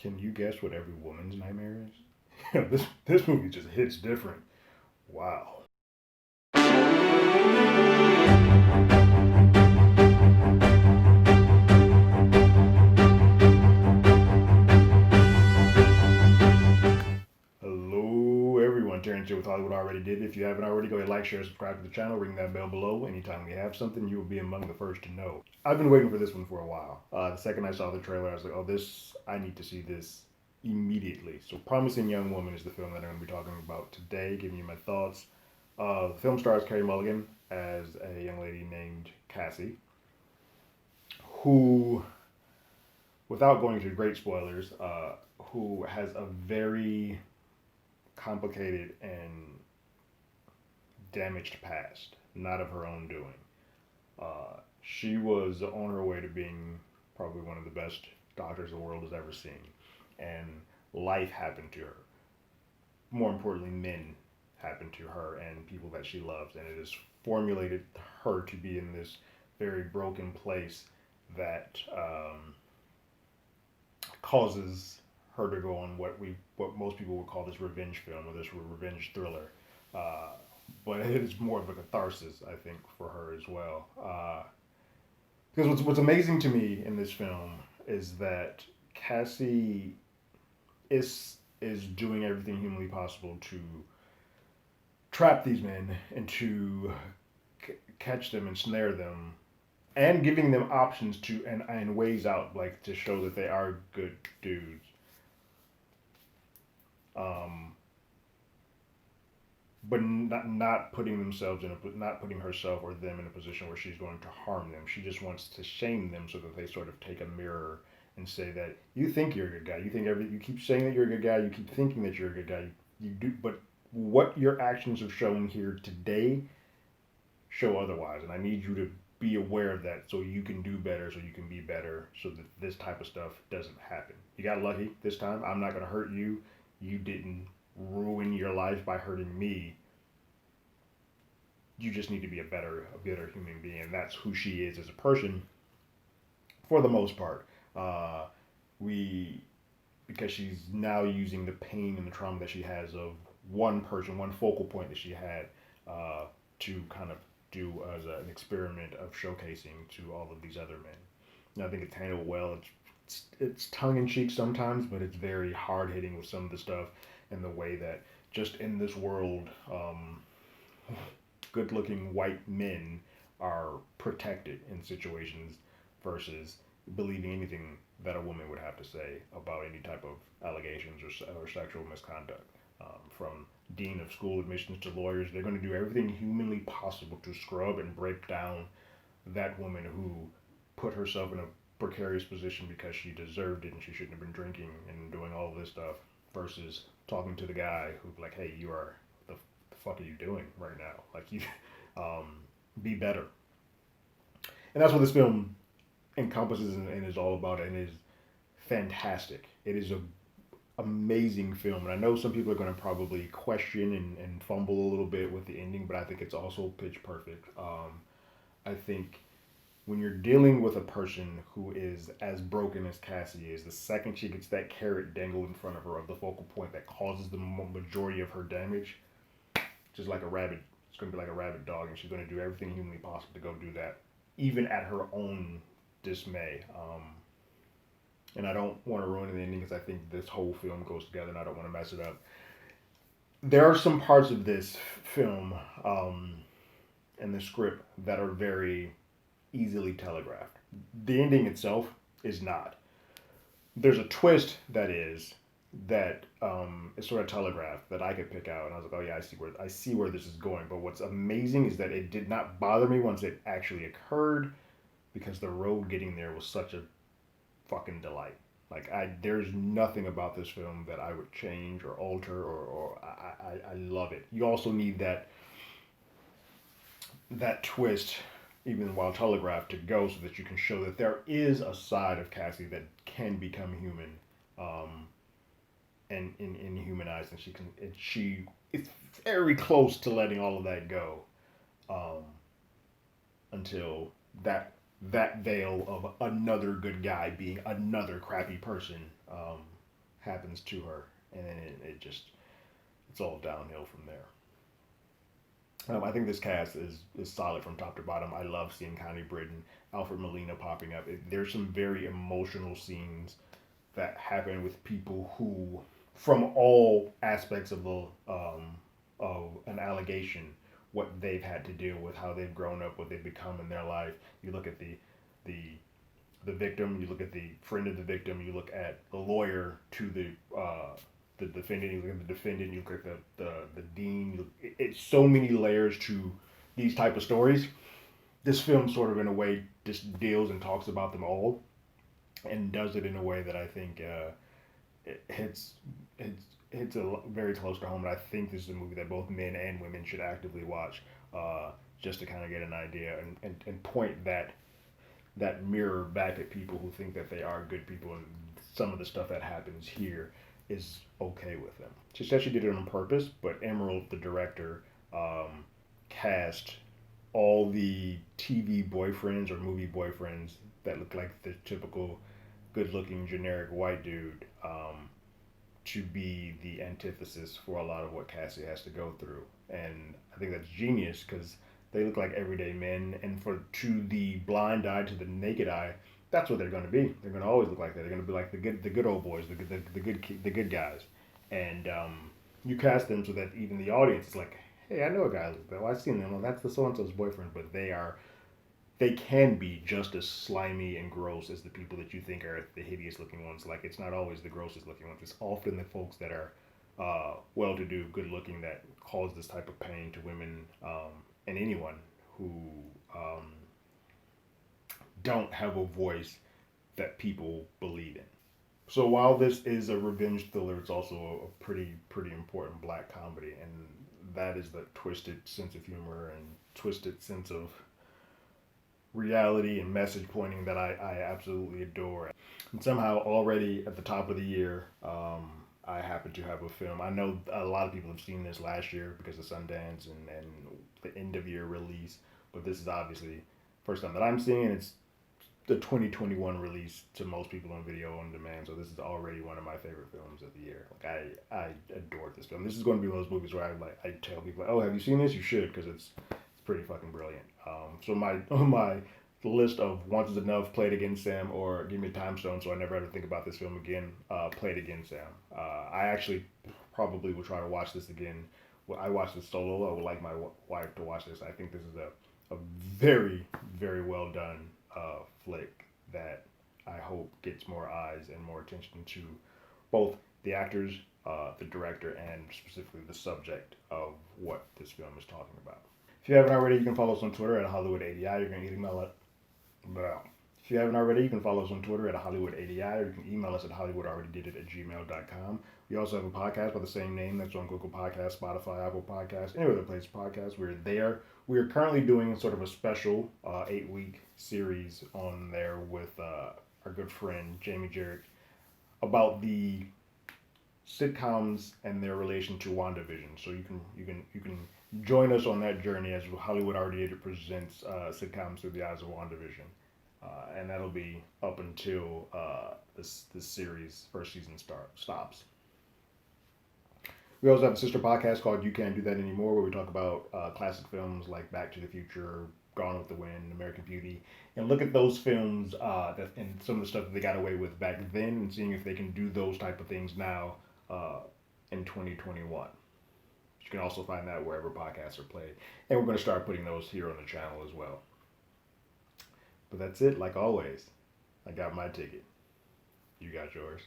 Can you guess what every woman's nightmare is? This movie just hits different. Wow. Hello, everyone. Terrence here with Hollywood Already Did. If you haven't already, go ahead, like, share, subscribe to the channel, ring that bell below. Anytime we have something, you will be among the first to know. I've been waiting for this one for a while. The second I saw the trailer, I was like, oh, I need to see this immediately. So, Promising Young Woman is the film that I'm going to be talking about today, giving you my thoughts. The film stars Carey Mulligan as a young lady named Cassie, who, without going to great spoilers, who has a very complicated and damaged past, not of her own doing. She was on her way to being probably one of the best doctors the world has ever seen, and life happened to her. More importantly, men happened to her and people that she loves, and it has formulated her to be in this very broken place that causes her to go on what most people would call this revenge film or this revenge thriller. Uh, but it is more of a catharsis, I think, for her as well. Because what's amazing to me in this film is that Cassie is doing everything humanly possible to trap these men and to catch them and snare them, and giving them options to and ways out, like to show that they are good dudes. Um, but not putting themselves in not putting herself or them in a position where she's going to harm them. She just wants to shame them so that they sort of take a mirror and say that you think you're a good guy. You keep saying that you're a good guy. You keep thinking that you're a good guy. You do, but what your actions have shown here today show otherwise. And I need you to be aware of that so you can do better, so you can be better, so that this type of stuff doesn't happen. You got lucky this time. I'm not going to hurt you. You didn't ruin your life by hurting me. You just need to be a better human being. And that's who she is as a person, for the most part. We Because she's now using the pain and the trauma that she has of one person, one focal point that she had, to kind of do as an experiment of showcasing to all of these other men. And I think it's handled well. It's tongue in cheek sometimes, but it's very hard hitting with some of the stuff and the way that just in this world, good looking white men are protected in situations versus believing anything that a woman would have to say about any type of allegations or sexual misconduct. From dean of school admissions to lawyers, they're going to do everything humanly possible to scrub and break down that woman who put herself in a precarious position because she deserved it and she shouldn't have been drinking and doing all of this stuff, versus talking to the guy who's like, hey, the fuck are you doing right now? Like, you, be better. And that's what this film encompasses and is all about, and is fantastic. It is a amazing film, and I know some people are going to probably question and fumble a little bit with the ending, but I think it's also pitch perfect. I think when you're dealing with a person who is as broken as Cassie is, the second she gets that carrot dangled in front of her of the focal point that causes the majority of her damage, just like a rabbit, it's going to be like a rabid dog, and she's going to do everything humanly possible to go do that, even at her own dismay. And I don't want to ruin the ending because I think this whole film goes together and I don't want to mess it up. There are some parts of this film, and the script, that are very easily telegraphed. The ending itself is not. There's a twist that is sort of telegraphed that I could pick out, and I was like, oh yeah, I see where this is going. But what's amazing is that it did not bother me once it actually occurred, because the road getting there was such a fucking delight. Like, there's nothing about this film that I would change or alter, or I love it. You also need that twist, even while telegraphed, to go so that you can show that there is a side of Cassie that can become human, and humanized, and she is very close to letting all of that go, um, until that veil of another good guy being another crappy person, happens to her, and then it just it's all downhill from there. I think this cast is solid from top to bottom. I love seeing Connie Britton, Alfred Molina popping up. There's some very emotional scenes that happen with people who, from all aspects of the of an allegation, what they've had to deal with, how they've grown up, what they've become in their life. You look at the the victim, you look at the friend of the victim, you look at the lawyer to the defendant, you look at the defendant, you look at the dean. It's so many layers to these type of stories. This film sort of in a way just deals and talks about them all, and does it in a way that I think it hits very close to home. And I think this is a movie that both men and women should actively watch, just to kind of get an idea and point that mirror back at people who think that they are good people, and some of the stuff that happens here is okay with them. She said she did it on purpose, but Emerald, the director, cast all the TV boyfriends or movie boyfriends that look like the typical good-looking generic white dude, to be the antithesis for a lot of what Cassie has to go through. And I think that's genius because they look like everyday men, and to the blind eye, to the naked eye, that's what they're going to be. They're going to always look like that. They're going to be like the good old boys, the good guys, and you cast them so that even the audience is like, hey, I know a guy like that. Well, I've seen them. Well, that's the so and so's boyfriend, but they can be just as slimy and gross as the people that you think are the hideous looking ones. Like, it's not always the grossest looking ones. It's often the folks that are well-to-do, good-looking that cause this type of pain to women, and anyone who don't have a voice that people believe in. So while this is a revenge thriller, it's also a pretty important black comedy, and that is the twisted sense of humor and twisted sense of reality and message pointing that I absolutely adore. And somehow already at the top of the year, I happen to have a film. I know a lot of people have seen this last year because of Sundance and the end of year release, but this is obviously first time that I'm seeing it. It's the 2021 release to most people on video on demand, so this is already one of my favorite films of the year. Like, I adore this film. This is going to be one of those movies where I tell people, like, oh, have you seen this? You should, because it's pretty fucking brilliant. So my list of Once Is Enough, Play It Again, Sam, or Give Me a Time Stone, so I never have to think about this film again. Play It Again, Sam. I actually probably will try to watch this again. Well, I watched this solo. I would like my wife to watch this. I think this is a very, very well done flick that I hope gets more eyes and more attention to both the actors, the director, and specifically the subject of what this film is talking about. If you haven't already, you can follow us on Twitter at HollywoodADI. You can email it. If you haven't already, you can follow us on Twitter at HollywoodADI, or you can email us at HollywoodAlreadyDidIt@gmail.com. We also have a podcast by the same name that's on Google Podcasts, Spotify, Apple Podcasts, any other place podcasts. We're there. We are currently doing sort of a special 8-week series on there with our good friend Jamie Jarrett about the sitcoms and their relation to WandaVision. So you can join us on that journey as Hollywood Already presents sitcoms through the eyes of WandaVision, and that'll be up until this series first season stops. We also have a sister podcast called You Can't Do That Anymore, where we talk about classic films like Back to the Future, Gone with the Wind, American Beauty, and look at those films and some of the stuff that they got away with back then, and seeing if they can do those type of things now in 2021. You can also find that wherever podcasts are played. And we're going to start putting those here on the channel as well. But that's it, like always. I got my ticket. You got yours.